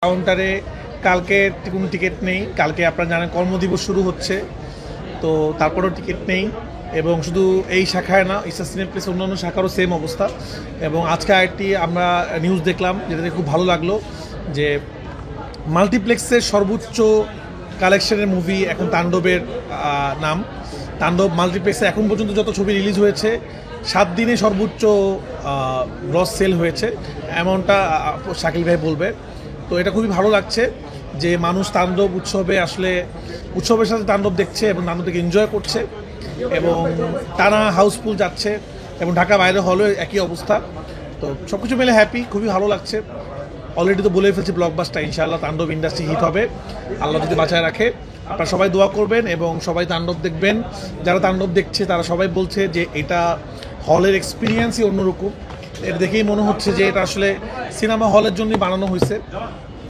কাউন্টারে কালকে কোনো টিকিট নেই। কালকে আপনারা জানেন কর্মদিবস শুরু হচ্ছে, তো তারপরেও টিকিট নেই। এবং শুধু এই শাখায় না, ইসা সিনেপ্লেক্স অন্যান্য শাখারও সেম অবস্থা। এবং আজকে আরেকটি আমরা নিউজ দেখলাম, যেটাতে খুব ভালো লাগলো, যে মাল্টিপ্লেক্সের সর্বোচ্চ কালেকশনের মুভি এখন তাণ্ডবের নাম। তাণ্ডব মাল্টিপ্লেক্সে এখন পর্যন্ত যত ছবি রিলিজ হয়েছে 7 দিনে সর্বোচ্চ গ্রস সেল হয়েছে, এমনটা শাকিল ভাই বলবে। তো এটা খুবই ভালো লাগছে যে মানুষ তাণ্ডব উৎসবে আসলে উৎসবের সাথে তাণ্ডব দেখছে এবং তাণ্ডব থেকে এনজয় করছে, এবং টানা হাউসফুল যাচ্ছে, এবং ঢাকা বাইরে হলেও একই অবস্থা। তো সব কিছু মিলে হ্যাপি, খুবই ভালো লাগছে। অলরেডি তো বলেই ফেলছি ব্লকবাস্টার, ইনশাআল্লাহ তাণ্ডব ইন্ডাস্ট্রি হিট হবে, আল্লাহ যদি বাঁচায় রাখে। আপনারা সবাই দোয়া করবেন এবং সবাই তাণ্ডব দেখবেন। যারা তাণ্ডব দেখছে তারা সবাই বলছে যে এটা হলের এক্সপিরিয়েন্সই অন্যরকম। এটা দেখেই মনে হচ্ছে যে এটা আসলে সিনেমা হলের জন্যই বানানো হয়েছে।